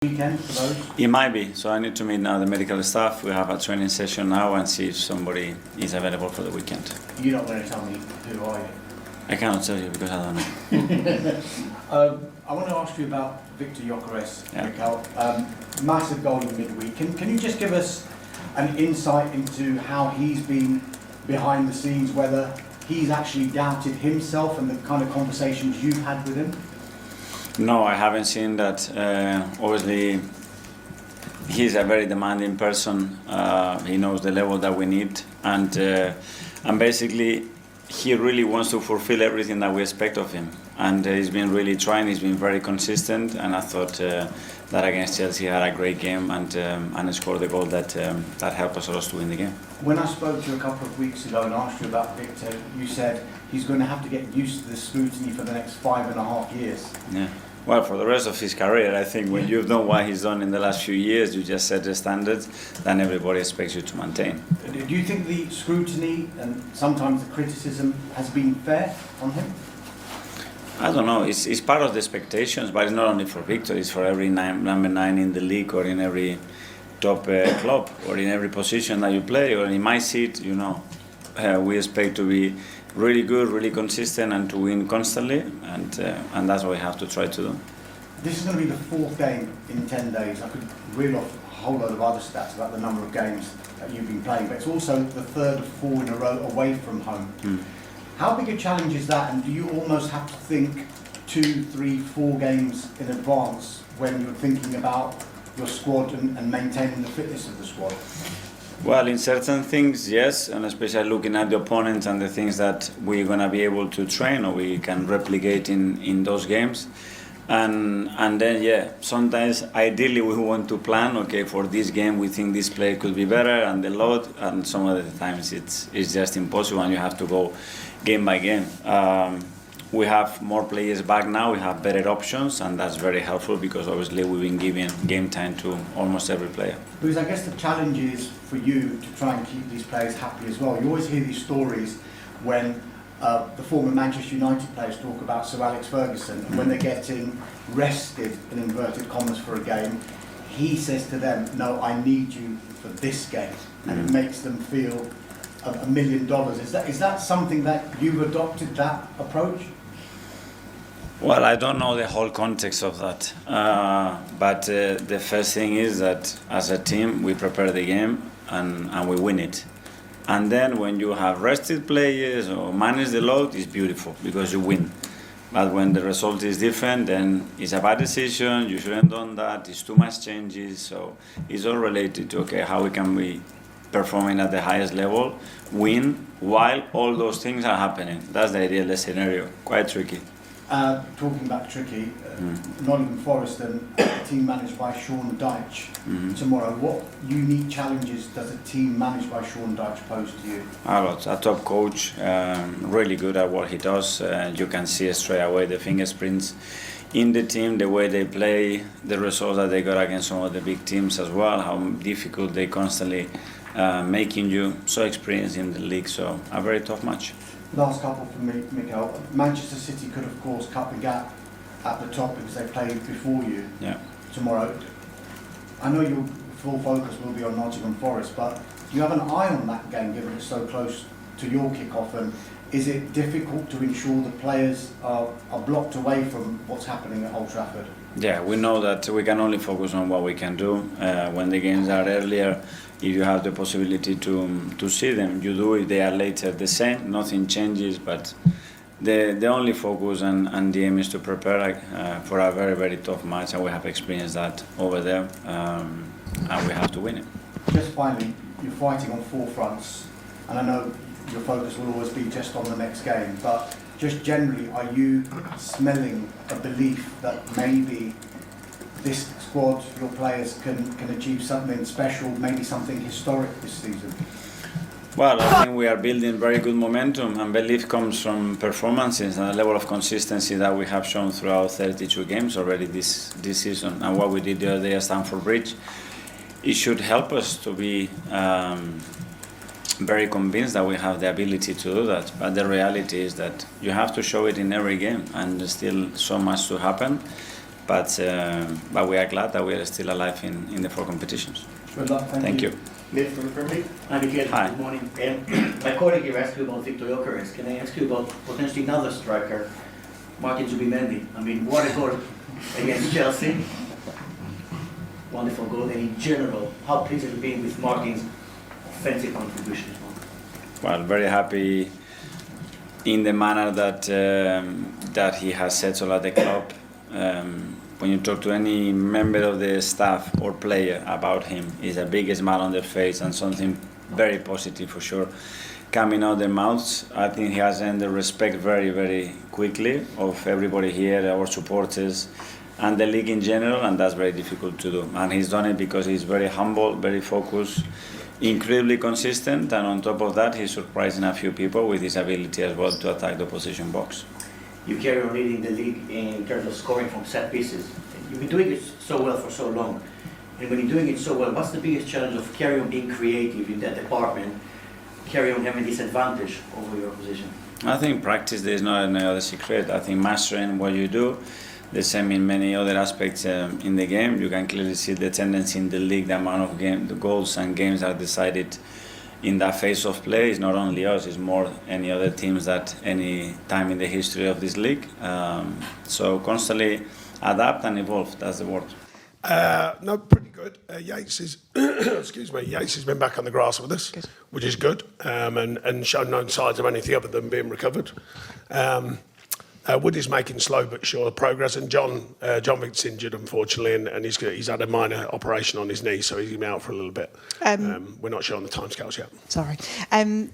Weekend for those? It might be. So I need to meet now the medical staff. We have a training session now and see if somebody is available for the weekend. You're not going to tell me who are you? I cannot tell you because I don't know. I want to ask you about Viktor Gyokeres, Yeah. Mikel. Massive goal in midweek. Can you just give us an insight into how he's been behind the scenes, whether he's actually doubted himself and the kind of conversations you've had with him? No, I haven't seen that. Obviously, he's a very demanding person. He knows the level that we need, and basically, he really wants to fulfill everything that we expect of him. And he's been really trying. He's been very consistent, and I thought that against Chelsea he had a great game and scored the goal that helped us to win the game. When I spoke to you a couple of weeks ago and asked you about Viktor, you said he's going to have to get used to the scrutiny for the next 5.5 years. Yeah. Well, for the rest of his career, I think when you've done what he's done in the last few years, you just set the standards, then everybody expects you to maintain. Do you think the scrutiny and sometimes the criticism has been fair on him? I don't know. It's part of the expectations, but it's not only for Viktor. It's for every number 9 in the league or in every top club or in every position that you play or in my seat. We expect to be really good, really consistent, and to win constantly, and that's what we have to try to do. This is going to be the 4th game in 10 days. I could reel off a whole load of other stats about the number of games that you've been playing, but it's also the 3rd of 4 in a row away from home. How big a challenge is that, and do you almost have to think 2, 3, 4 games in advance when you're thinking about your squad and maintaining the fitness of the squad? Well, in certain things, yes, and especially looking at the opponents and the things that we're going to be able to train or we can replicate in those games. And then, yeah, sometimes ideally we want to plan, okay, for this game we think this player could be better and the load, and some of the times it's just impossible and you have to go game by game. We have more players back now, we have better options, and that's very helpful because obviously we've been giving game time to almost every player. Because I guess the challenge is for you to try and keep these players happy as well. You always hear these stories when the former Manchester United players talk about Sir Alex Ferguson, and when they're getting rested, in inverted commas, for a game, he says to them, no, I need you for this game, and it makes them feel $1 million. Is that something that you've adopted, that approach? Well, I don't know the whole context of that, but the first thing is that as a team we prepare the game and we win it. And then when you have rested players or manage the load, it's beautiful because you win. But when the result is different, then it's a bad decision, you shouldn't have done that, it's too much changes. So it's all related to, okay, how we can be performing at the highest level, win, while all those things are happening. That's the ideal scenario, quite tricky. Talking about tricky, Nottm Forest and a team managed by Sean Dyche tomorrow. What unique challenges does a team managed by Sean Dyche pose to you? A lot. A top coach, really good at what he does. You can see straight away the fingerprints in the team, the way they play, the results that they got against some of the big teams as well, how difficult they constantly making you so experienced in the league. So a very tough match. Last couple for me, Mikel. Manchester City could, of course, cut the gap at the top because they played before you tomorrow. I know your full focus will be on Nottingham Forest, but do you have an eye on that game, given it's so close to your kick-off? And is it difficult to ensure the players are blocked away from what's happening at Old Trafford? Yeah, we know that we can only focus on what we can do. When the games are earlier, if you have the possibility to see them, you do. If they are later, the same. Nothing changes, but the only focus and the aim is to prepare for a very, very tough match, and we have experienced that over there, and we have to win it. Just finally, you're fighting on 4 fronts, and I know your focus will always be just on the next game, but just generally, are you smelling a belief that maybe this squad, your players, can achieve something special, maybe something historic this season? Well, I think we are building very good momentum, and belief comes from performances and a level of consistency that we have shown throughout 32 games already this season. And what we did the other day at Stamford Bridge, it should help us to be very convinced that we have the ability to do that. But the reality is that you have to show it in every game, and there's still so much to happen. but we are glad that we are still alive in the 4 competitions. Good luck. Thank you. Mick from the Premier League. Hi, Mikel. Hi. Good morning. My colleague here asked you about Viktor Gyokeres. Can I ask you about potentially another striker, Martin Zubimendi? I mean, what a goal against Chelsea. Wonderful goal. And in general, how pleased have you been with Martin's offensive contribution as well? Well, very happy in the manner that he has settled at the club. When you talk to any member of the staff or player about him, he's a big smile on their face and something very positive for sure coming out their mouths. I think he has earned the respect very, very quickly of everybody here, our supporters, and the league in general, and that's very difficult to do. And he's done it because he's very humble, very focused, incredibly consistent, and on top of that, he's surprising a few people with his ability as well to attack the opposition box. You carry on leading the league in terms of scoring from set pieces. You've been doing it so well for so long. And when you're doing it so well, what's the biggest challenge of carry on being creative in that department, carry on having this advantage over your opposition? I think practice, there's no any other secret. I think mastering what you do, the same in many other aspects in the game. You can clearly see the tendency in the league, the amount of the goals and games are decided in that phase of play. Is not only us, it's more any other teams that any time in the history of this league. So constantly adapt and evolve, that's the word. No, pretty good. Yates is, excuse me, Yates has been back on the grass with us, which is good, and shown no signs of anything other than being recovered. Woody's making slow but sure progress, and John Vic's injured unfortunately, and he's had a minor operation on his knee, so he's going to be out for a little bit. We're not sure on the timescales yet. Sorry.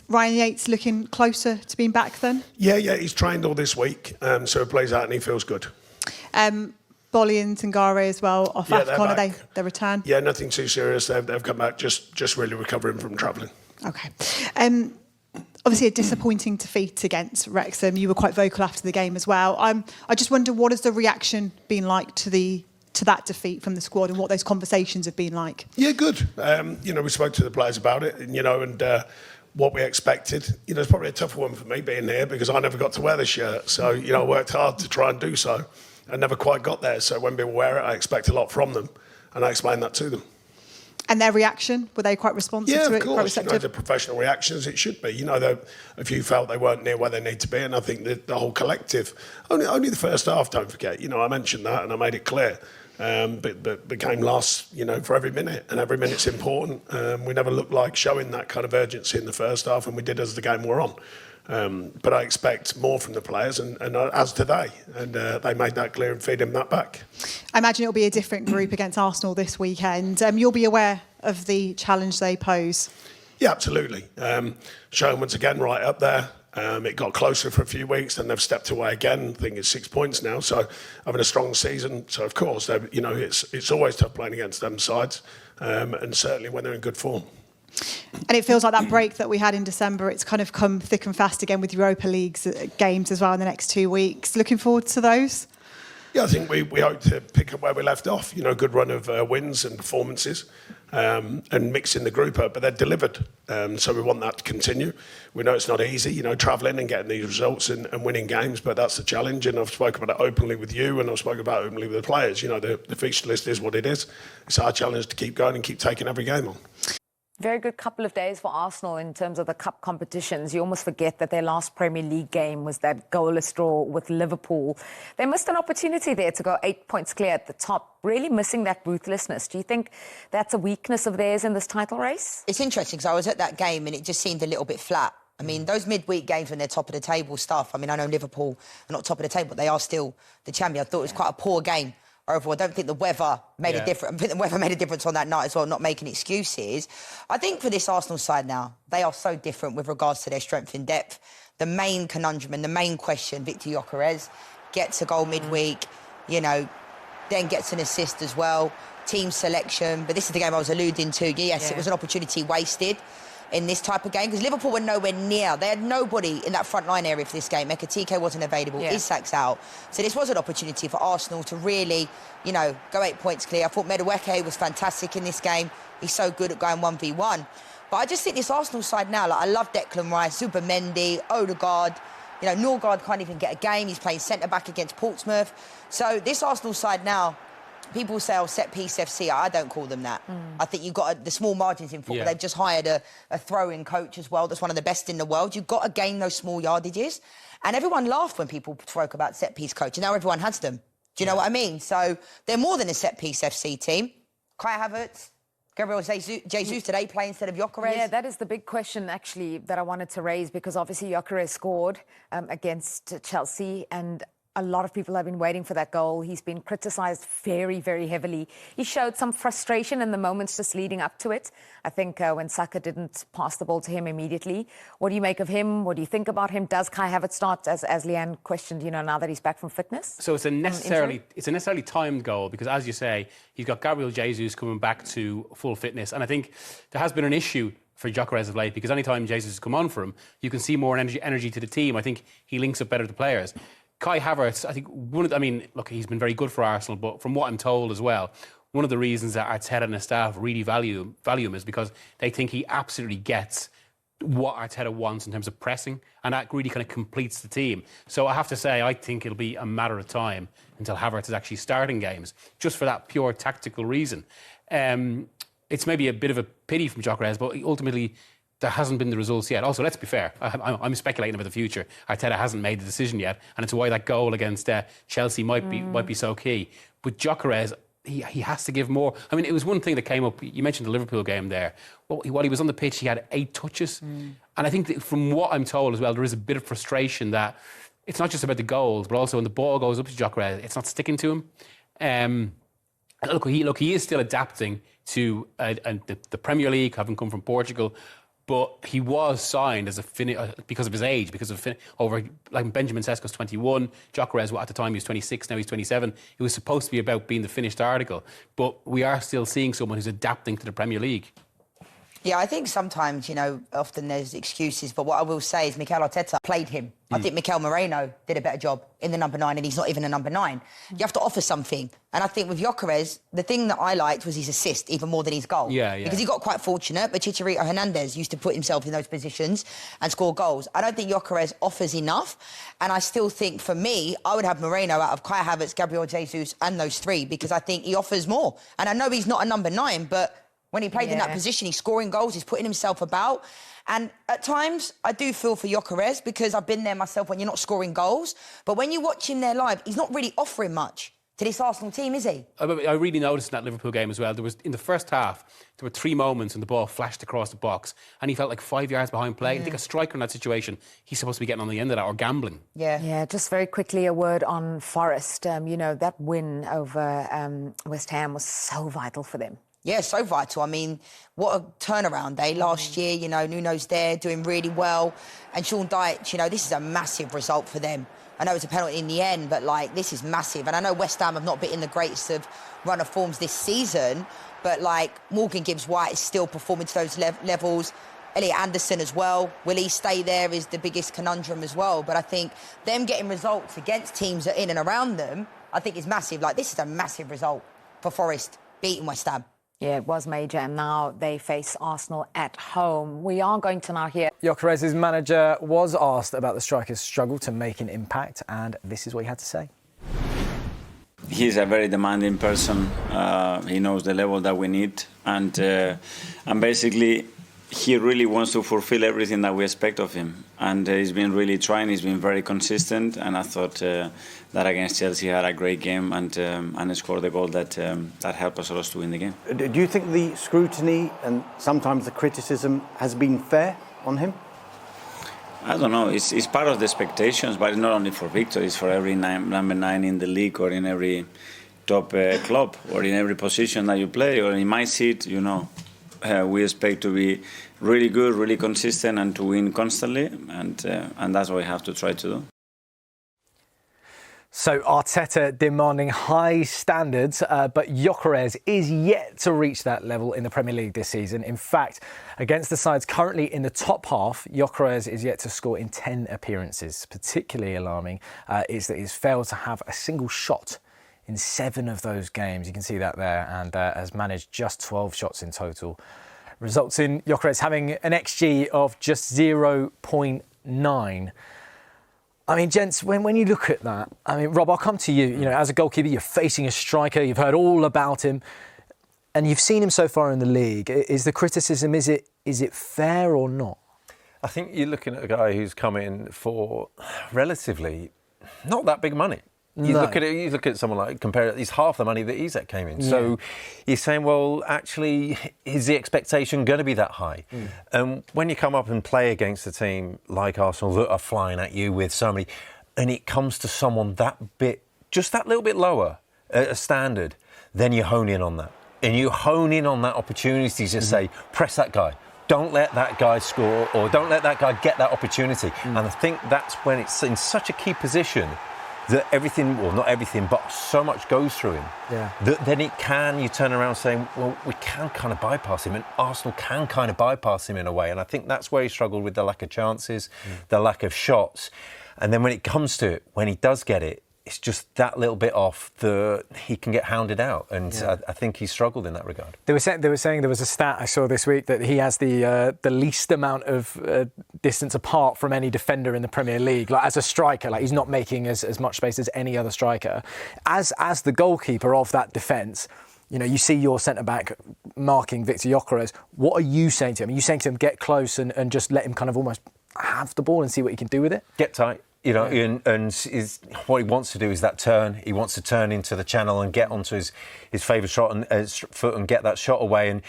Ryan Yates looking closer to being back then? Yeah, he's trained all this week, so he plays out and he feels good. Bolly and Tangare as well off AFCON, are they return? Yeah, nothing too serious. They've come back just really recovering from travelling. Okay. Obviously a disappointing defeat against Wrexham. You were quite vocal after the game as well. I just wonder, what has the reaction been like to that defeat from the squad, and what those conversations have been like? Yeah, good. We spoke to the players about it, and what we expected. It's probably a tougher one for me being here because I never got to wear the shirt. So, I worked hard to try and do so. I never quite got there. So when people wear it, I expect a lot from them, and I explained that to them. And their reaction, were they quite responsive to it? Yeah, of course. The professional reactions, it should be. A few felt they weren't near where they need to be, and I think the whole collective, only the first half, don't forget. I mentioned that and I made it clear. But became last, for every minute, and every minute's important. We never looked like showing that kind of urgency in the first half, and we did as the game wore on. But I expect more from the players, and as do they. And they made that clear and feed them that back. I imagine it'll be a different group against Arsenal this weekend. You'll be aware of the challenge they pose. Yeah, absolutely. Showing once again right up there. It got closer for a few weeks, then they've stepped away again. I think it's 6 points now, so having a strong season. So of course, it's always tough playing against them sides, and certainly when they're in good form. And it feels like that break that we had in December, it's kind of come thick and fast again with Europa League's games as well in the next 2 weeks. Looking forward to those? Yeah, I think we hope to pick up where we left off. Good run of wins and performances, and mixing the group up, but they're delivered. So we want that to continue. We know it's not easy, travelling and getting these results and winning games, but that's the challenge. And I've spoken about it openly with you, and I've spoken about it openly with the players. The fixture list is what it is. It's our challenge to keep going and keep taking every game on. Very good couple of days for Arsenal in terms of the cup competitions. You almost forget that their last Premier League game was that goalless draw with Liverpool. They missed an opportunity there to go 8 points clear at the top, really missing that ruthlessness. Do you think that's a weakness of theirs in this title race? It's interesting because I was at that game and it just seemed a little bit flat. I mean, those midweek games when they're top of the table stuff, I know Liverpool are not top of the table, but they are still the champion. I thought it was quite a poor game. Overall, I don't think the weather made a difference. I think the weather made a difference on that night as well, not making excuses. I think for this Arsenal side now, they are so different with regards to their strength in depth. The main conundrum and the main question, Viktor Gyokeres gets a goal midweek, then gets an assist as well. Team selection, but this is the game I was alluding to. Yes, it was an opportunity wasted in this type of game because Liverpool were nowhere near. They had nobody in that front line area for this game. Ekitike wasn't available. Isak's out. So this was an opportunity for Arsenal to really, go 8 points clear. I thought Madueke was fantastic in this game. He's so good at going 1v1. But I just think this Arsenal side now, I love Declan Rice, Zubimendi, Odegaard, You know, Norgard can't even get a game. He's playing centre-back against Portsmouth. So this Arsenal side now, people say, oh, set-piece FC. I don't call them that. I think you've got the small margins in football. Yeah. They've just hired a throw-in coach as well that's one of the best in the world. You've got to gain those small yardages. And everyone laughed when people spoke about set-piece coach, and now everyone has them. Do you know what I mean? So they're more than a set-piece FC team. Kai Havertz, Gabriel Jesus today play instead of Gyokeres. Yeah, that is the big question, actually, that I wanted to raise, because obviously Gyokeres scored against Chelsea, and a lot of people have been waiting for that goal. He's been criticised very, very heavily. He showed some frustration in the moments just leading up to it. I think when Saka didn't pass the ball to him immediately. What do you make of him? What do you think about him? Does Kai Havertz start, as Leanne questioned, you know, now that he's back from fitness? So it's a necessarily timed goal, because, as you say, he's got Gabriel Jesus coming back to full fitness. And I think there has been an issue for Gyokeres of late, because anytime Jesus has come on for him, you can see more energy to the team. I think he links up better to the players. Kai Havertz, I think look, he's been very good for Arsenal, but from what I'm told as well, one of the reasons that Arteta and his staff really value him is because they think he absolutely gets what Arteta wants in terms of pressing, and that really kind of completes the team. So I have to say, I think it'll be a matter of time until Havertz is actually starting games, just for that pure tactical reason. It's maybe a bit of a pity from Gyokeres, but ultimately there hasn't been the results yet. Also, let's be fair, I'm speculating about the future. Arteta hasn't made the decision yet, and it's why that goal against Chelsea might be so key. But Gyokeres, he has to give more. I mean, it was one thing that came up. You mentioned the Liverpool game there. Well, while he was on the pitch, he had 8 touches. And I think that from what I'm told as well, there is a bit of frustration that it's not just about the goals, but also when the ball goes up to Gyokeres, it's not sticking to him. Look, he is still adapting to the Premier League, having come from Portugal. But he was signed as because of his age, over like Benjamin Sesko's 21, Gyokeres, at the time he was 26, now he's 27. It was supposed to be about being the finished article, but we are still seeing someone who's adapting to the Premier League. Yeah, I think sometimes, you know, often there's excuses, but what I will say is Mikel Arteta played him. I think Mikel Moreno did a better job in the number 9, and he's not even a number 9. You have to offer something. And I think with Gyokeres, the thing that I liked was his assist even more than his goal. Yeah. Because he got quite fortunate, but Chicharito Hernandez used to put himself in those positions and score goals. I don't think Gyokeres offers enough, and I still think, for me, I would have Moreno out of Kai Havertz, Gabriel Jesus and those 3, because I think he offers more. And I know he's not a number 9, but when he played in that position, he's scoring goals, he's putting himself about. And at times, I do feel for Gyokeres, because I've been there myself when you're not scoring goals. But when you watch him there live, he's not really offering much to this Arsenal team, is he? I really noticed in that Liverpool game as well. There was, in the first half, there were 3 moments when the ball flashed across the box and he felt like 5 yards behind play. I think a striker in that situation, he's supposed to be getting on the end of that, or gambling. Yeah, just very quickly, a word on Forest. You know, that win over West Ham was so vital for them. Yeah, so vital. I mean, what a turnaround day. Last year, you know, Nuno's there doing really well. And Sean Dyche, you know, this is a massive result for them. I know it's a penalty in the end, but, like, this is massive. And I know West Ham have not been in the greatest of run of forms this season, but, like, Morgan Gibbs-White is still performing to those levels. Elliot Anderson as well. Will he stay there is the biggest conundrum as well. But I think them getting results against teams that are in and around them, I think is massive. Like, this is a massive result for Forest beating West Ham. Yeah, it was major, and now they face Arsenal at home. We are going to now hear... Gyokeres' manager was asked about the striker's struggle to make an impact, and this is what he had to say. He's a very demanding person. He knows the level that we need, and basically he really wants to fulfill everything that we expect of him. And he's been really trying. He's been very consistent, and I thought that against Chelsea he had a great game and scored the goal that helped us a lot to win the game. Do you think the scrutiny and sometimes the criticism has been fair on him? I don't know. It's part of the expectations, but it's not only for Viktor. It's for every number 9 in the league, or in every top club, or in every position that you play, or in my seat. You know, we expect to be really good, really consistent, and to win constantly, and that's what we have to try to do. So Arteta demanding high standards, but Gyokeres is yet to reach that level in the Premier League this season. In fact, against the sides currently in the top half, Gyokeres is yet to score in 10 appearances. Particularly alarming is that he's failed to have a single shot in 7 of those games. You can see that there, and has managed just 12 shots in total. Results in Gyokeres having an XG of just 0.9. I mean, gents, when you look at that, I mean, Rob, I'll come to you. You know, as a goalkeeper, you're facing a striker. You've heard all about him, and you've seen him so far in the league. Is the criticism, is it fair or not? I think you're looking at a guy who's come in for relatively not that big money. You look at someone like, compare it, he's half the money that Isak came in. Yeah. So you're saying, well, actually, is the expectation going to be that high? When you come up and play against a team like Arsenal that are flying at you with so many, and it comes to someone just that little bit lower a standard, then you hone in on that. And you hone in on that opportunity to say, press that guy. Don't let that guy score, or don't let that guy get that opportunity. And I think that's when it's in such a key position that everything, well, not everything, but so much goes through him. Yeah. That then you turn around saying, well, we can kind of bypass him, and Arsenal can kind of bypass him in a way. And I think that's where he struggled with the lack of chances, the lack of shots. And then when it comes to it, when he does get it, it's just that little bit off that he can get hounded out, and I think he struggled in that regard. They were saying there was a stat I saw this week that he has the least amount of distance apart from any defender in the Premier League. Like as a striker, like he's not making as much space as any other striker. As the goalkeeper of that defence, you know, you see your centre back marking Viktor Gyokeres. What are you saying to him? Are you saying to him, get close and just let him kind of almost have the ball and see what he can do with it? Get tight. You know, and what he wants to do is that turn. He wants to turn into the channel and get onto his favourite shot and foot and get that shot away. And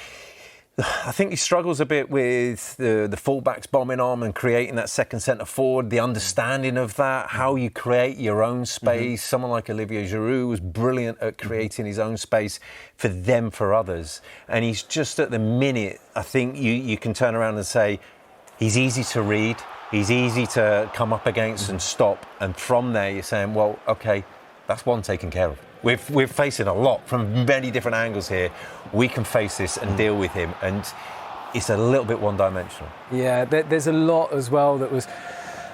I think he struggles a bit with the fullbacks bombing on and creating that second centre forward, the understanding of that, how you create your own space. Someone like Olivier Giroud was brilliant at creating his own space for others. And he's just at the minute, I think you can turn around and say, he's easy to read. He's easy to come up against and stop. And from there, you're saying, well, OK, that's one taken care of. We're facing a lot from many different angles here. We can face this and deal with him. And it's a little bit one-dimensional. Yeah, there's a lot as well that was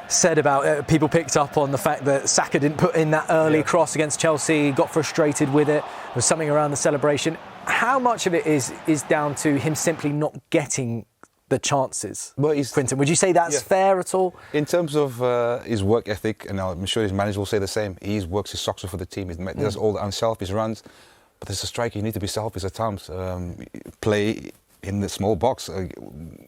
said about people picked up on the fact that Saka didn't put in that early cross against Chelsea, got frustrated with it. There was something around the celebration. How much of it is down to him simply not getting the chances? Well, Quinton, would you say that's fair at all? In terms of his work ethic, and I'm sure his manager will say the same, he works his socks off for the team. He does all the unselfish runs. But as a striker, you need to be selfish at times. Play in the small box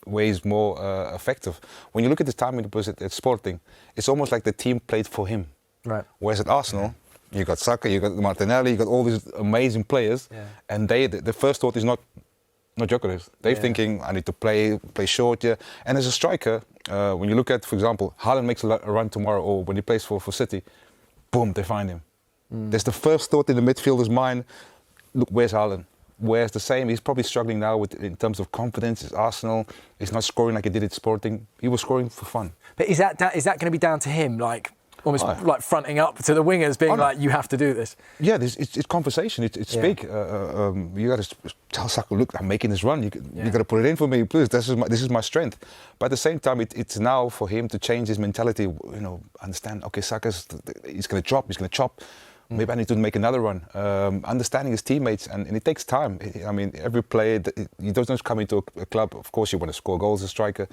where he's more effective. When you look at the time he was at Sporting, it's almost like the team played for him. Right. Whereas at Arsenal, you got Saka, you got Martinelli, you got all these amazing players, and the first thought is not Gyokeres. They're thinking, I need to play short here. And as a striker, when you look at, for example, Haaland makes a run tomorrow, or when he plays for City, boom, they find him. There's the first thought in the midfielder's mind, look, where's Haaland? Where's the same? He's probably struggling now in terms of confidence. It's Arsenal. He's not scoring like he did at Sporting. He was scoring for fun. But is that going to be down to him, like almost like fronting up to the wingers, being like, you have to do this? Yeah, it's conversation. It's big. You got to tell Saka, look, I'm making this run. You got to put it in for me, please. This is my strength. But at the same time, it's now for him to change his mentality. You know, understand. Okay, Saka's he's going to drop. He's going to chop. Maybe I need to make another run. Understanding his teammates, and it takes time. I mean, every player, you don't just come into a club. Of course, you want to score goals as a striker,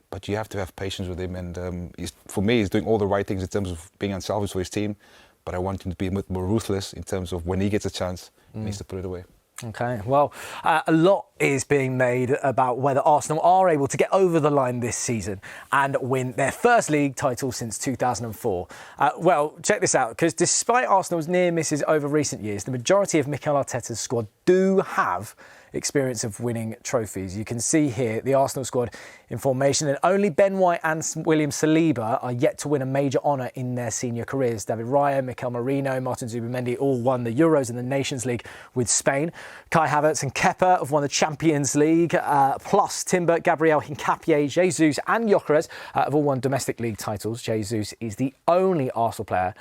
but you have to have patience with him. And for me, he's doing all the right things in terms of being unselfish for his team. But I want him to be a bit more ruthless in terms of when he gets a chance, he needs to put it away. OK, well, a lot is being made about whether Arsenal are able to get over the line this season and win their first league title since 2004. Well, check this out, because despite Arsenal's near misses over recent years, the majority of Mikel Arteta's squad do have experience of winning trophies. You can see here the Arsenal squad in formation, and only Ben White and William Saliba are yet to win a major honour in their senior careers. David Raya, Mikel Merino, Martin Zubimendi all won the Euros and the Nations League with Spain. Kai Havertz and Kepa have won the Champions League, plus Timber, Gabriel, Hincapié, Jesus and Gyokeres have all won domestic league titles. Jesus is the only Arsenal player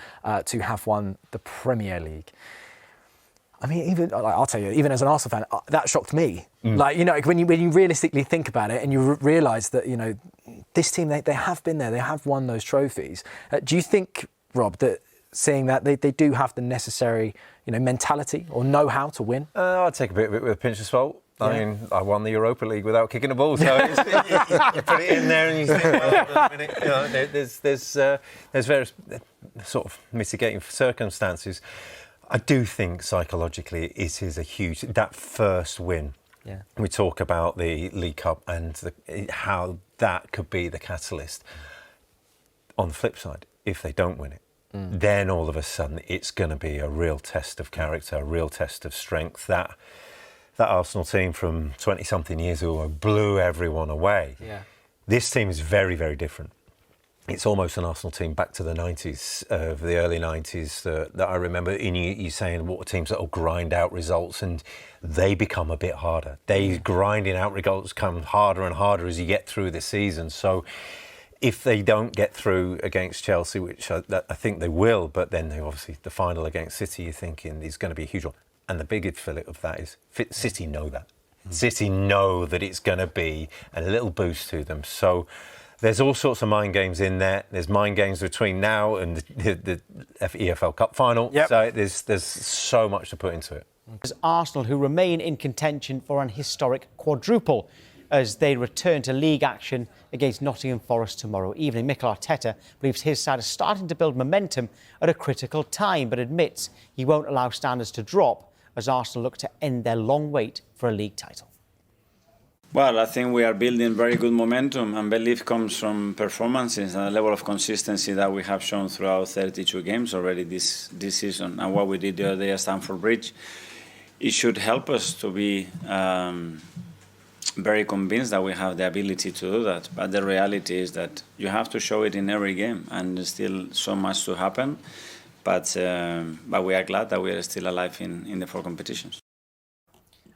to have won the Premier League. I mean, even I'll tell you, even as an Arsenal fan, that shocked me. Like, you know, when you realistically think about it and you realise that, you know, this team, they have been there, they have won those trophies. Do you think, Rob, that seeing that they do have the necessary, you know, mentality or know-how to win? I'd take a bit of it with a pinch of salt. I mean, I won the Europa League without kicking a ball, so you put it in there and you think, well, you know, there's various sort of mitigating circumstances. I do think psychologically it is a huge, that first win. Yeah. We talk about the League Cup and how that could be the catalyst. On the flip side, if they don't win it, then all of a sudden it's going to be a real test of character, a real test of strength. That Arsenal team from 20-something years ago blew everyone away. Yeah. This team is very, very different. It's almost an Arsenal team back to the 90s, of the early 90s that I remember. In you saying what teams that will grind out results, and they become a bit harder. They grinding out results come harder and harder as you get through the season. So if they don't get through against Chelsea, which I think they will, but then they obviously the final against City, you're thinking is going to be a huge one. And the biggest fillet of that is City know that. City know that it's going to be a little boost to them. So there's all sorts of mind games in there. There's mind games between now and the EFL Cup final. Yep. So there's so much to put into it. As Arsenal, who remain in contention for an historic quadruple as they return to league action against Nottingham Forest tomorrow evening. Mikel Arteta believes his side is starting to build momentum at a critical time, but admits he won't allow standards to drop as Arsenal look to end their long wait for a league title. Well, I think we are building very good momentum, and belief comes from performances and a level of consistency that we have shown throughout 32 games already this season. And what we did the other day at Stamford Bridge, it should help us to be very convinced that we have the ability to do that. But the reality is that you have to show it in every game, and there's still so much to happen. But we are glad that we are still alive in the 4 competitions.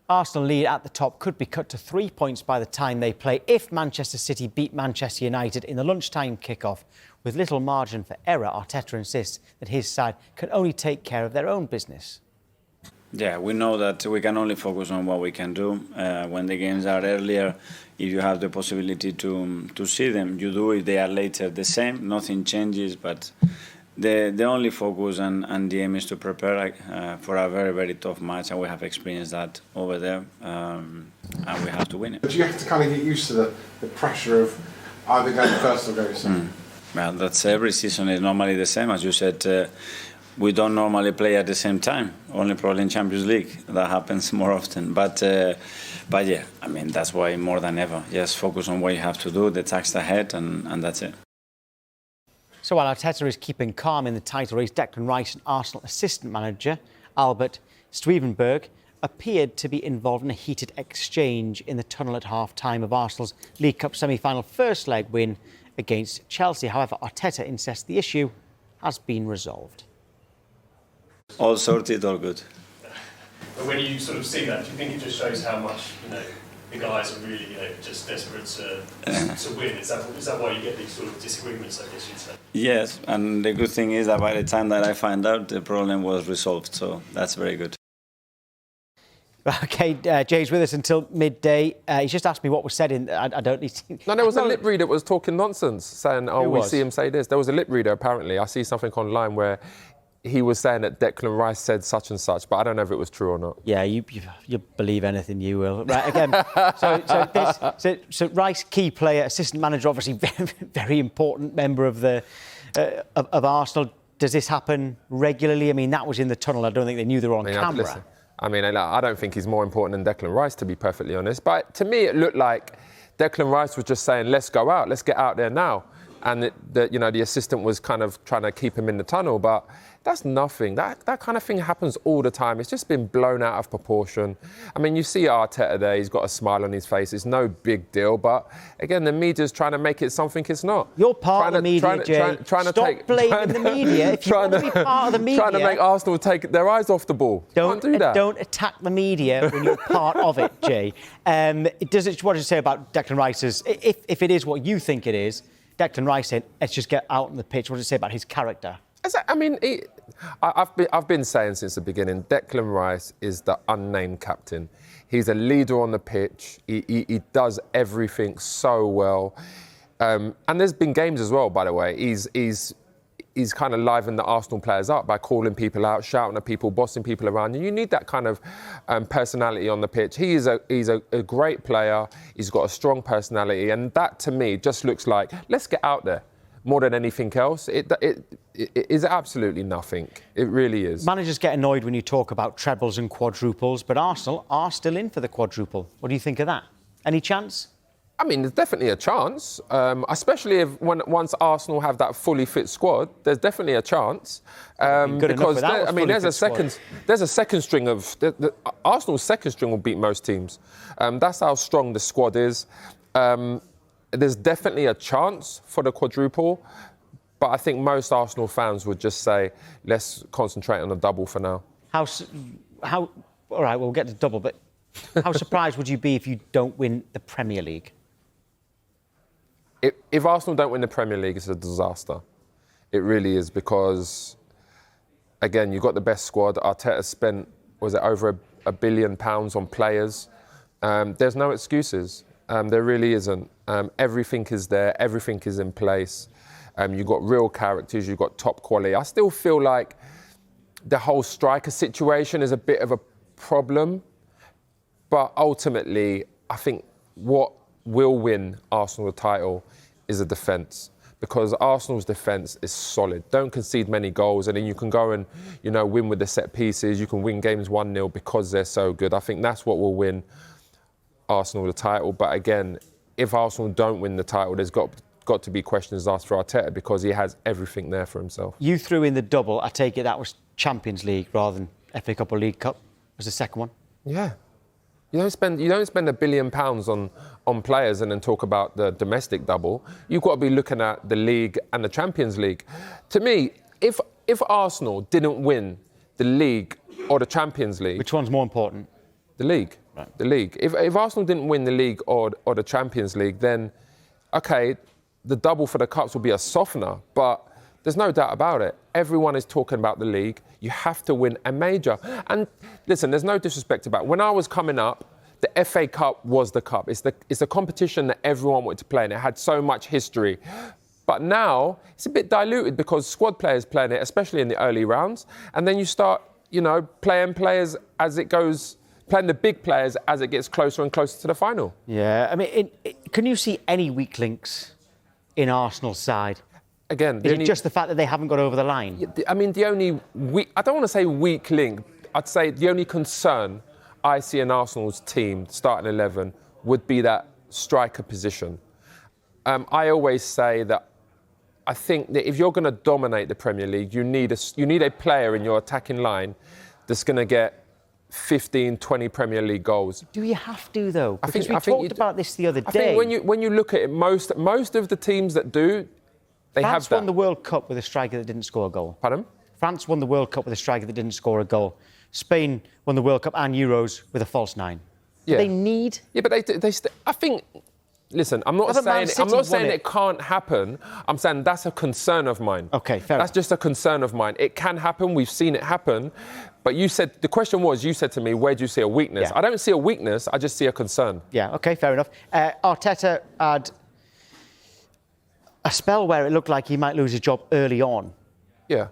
Arsenal lead at the top could be cut to 3 points by the time they play if Manchester City beat Manchester United in the lunchtime kickoff. With little margin for error, Arteta insists that his side can only take care of their own business. Yeah, we know that we can only focus on what we can do. When the games are earlier, if you have the possibility to see them, you do. If they are later, the same. Nothing changes, but the only focus and the aim is to prepare for a very, very tough match, and we have experienced that over there, and we have to win it. But you have to kind of get used to the pressure of either going first or going second. Well, that's every season is normally the same. As you said, we don't normally play at the same time, only probably in Champions League. That happens more often. But yeah, I mean, that's why more than ever, just focus on what you have to do, the task ahead, and that's it. So while Arteta is keeping calm in the title race, Declan Rice and Arsenal assistant manager Albert Stevenberg appeared to be involved in a heated exchange in the tunnel at half-time of Arsenal's League Cup semi-final first leg win against Chelsea. However, Arteta insists the issue has been resolved. All sorted, all good. But when you sort of see that, do you think it just shows how much, the guys are really, just desperate to win? Is that why you get these sort of disagreements, I guess you'd say? Yes, and the good thing is that by the time that I find out, the problem was resolved, so that's very good. OK, Jay's with us until midday. He's just asked me what was said in... I don't need to... No, there was a lip reader that was talking nonsense, saying, we see him say this. There was a lip reader, apparently. I see something online where he was saying that Declan Rice said such and such, but I don't know if it was true or not. Yeah, you believe anything, you will. Right, again, so Rice, key player, assistant manager, obviously very, very important member of of Arsenal. Does this happen regularly? I mean, that was in the tunnel. I don't think they knew they were on camera. Listen, I don't think he's more important than Declan Rice, to be perfectly honest. But to me, it looked like Declan Rice was just saying, let's go out, let's get out there now. And the assistant was kind of trying to keep him in the tunnel, but that's nothing. That kind of thing happens all the time. It's just been blown out of proportion. I mean, you see Arteta there, he's got a smile on his face. It's no big deal, but again, the media's trying to make it something it's not. You're part of the media, Jay. Stop blaming the media. If you want to be part of the media... Trying to make Arsenal take their eyes off the ball. Can't do that. Don't attack the media when you're part of it, Jay. What does it say about Declan Rice's... If it is what you think it is, Declan Rice said, let's just get out on the pitch. What does it say about his character? I mean, I've been saying since the beginning, Declan Rice is the unnamed captain. He's a leader on the pitch. He does everything so well. And there's been games as well, by the way. he's kind of livened the Arsenal players up by calling people out, shouting at people, bossing people around. And you need that kind of personality on the pitch. He's a great player. He's got a strong personality. And that, to me, just looks like, let's get out there. More than anything else, it is absolutely nothing. It really is. Managers get annoyed when you talk about trebles and quadruples, but Arsenal are still in for the quadruple. What do you think of that? Any chance? I mean, there's definitely a chance, especially once Arsenal have that fully fit squad. There's definitely a chance because there's a second string of Arsenal's second string will beat most teams. That's how strong the squad is. There's definitely a chance for the quadruple, but I think most Arsenal fans would just say, let's concentrate on the double for now. All right, we'll get to double, but how surprised would you be if you don't win the Premier League? If Arsenal don't win the Premier League, it's a disaster. It really is, because, again, you've got the best squad. Arteta spent, over £1 billion on players. There's no excuses. There really isn't. Everything is there. Everything is in place. You've got real characters. You've got top quality. I still feel like the whole striker situation is a bit of a problem. But ultimately, I think what will win Arsenal the title is the defence. Because Arsenal's defence is solid. Don't concede many goals, and then you can go and, win with the set pieces. You can win games 1-0 because they're so good. I think that's what will win Arsenal the title. But again, if Arsenal don't win the title, there's got to be questions asked for Arteta, because he has everything there for himself. You threw in the double. I take it that was Champions League rather than FA Cup or League Cup was the second one? Yeah. You don't spend £1 billion on players and then talk about the domestic double. You've got to be looking at the league and the Champions League. To me, if Arsenal didn't win the league or the Champions League, which one's more important? The league. Right. The league. If Arsenal didn't win the league or the Champions League, then okay, the double for the cups will be a softener. But there's no doubt about it. Everyone is talking about the league. You have to win a major. And listen, there's no disrespect about it. When I was coming up, the FA Cup was the cup. It's a competition that everyone wanted to play, and it had so much history. But now it's a bit diluted because squad players playing it, especially in the early rounds. And then you start, playing players as it goes, playing the big players as it gets closer and closer to the final. Yeah, I mean, can you see any weak links in Arsenal's side? Again, is it just the fact that they haven't got over the line? I mean, I don't want to say weak link. I'd say the only concern I see in Arsenal's team, starting 11, would be that striker position. I always say that I think that if you're going to dominate the Premier League, you need a player in your attacking line that's going to get 15, 20 Premier League goals. Do you have to, though? Because we talked about this the other day. I think when you look at it, most of the teams that do, they have that. France won the World Cup with a striker that didn't score a goal. Pardon? France won the World Cup with a striker that didn't score a goal. Spain won the World Cup and Euros with a false nine. Yeah. They need... Yeah, but I think... Listen, I'm not saying it can't happen. I'm saying that's a concern of mine. OK, fair enough. That's just a concern of mine. It can happen. We've seen it happen. But you said to me, where do you see a weakness? Yeah. I don't see a weakness. I just see a concern. Yeah, OK, fair enough. Arteta had a spell where it looked like he might lose his job early on. Yeah.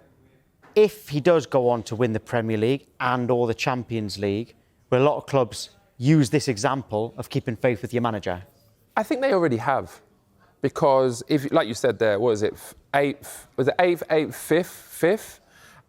If he does go on to win the Premier League and or the Champions League, where a lot of clubs use this example of keeping faith with your manager? I think they already have. Because, if, like you said there, what is it, eighth, 5th?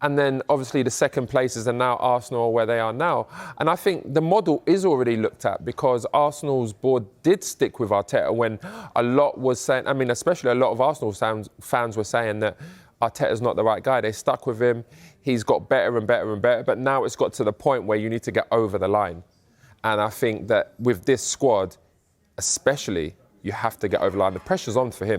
And then, obviously, the second places are now Arsenal, where they are now. And I think the model is already looked at, because Arsenal's board did stick with Arteta when a lot was saying, I mean, especially a lot of Arsenal fans were saying that Arteta's not the right guy. They stuck with him. He's got better and better and better. But now it's got to the point where you need to get over the line. And I think that with this squad, especially, you have to get over the line. The pressure's on for him.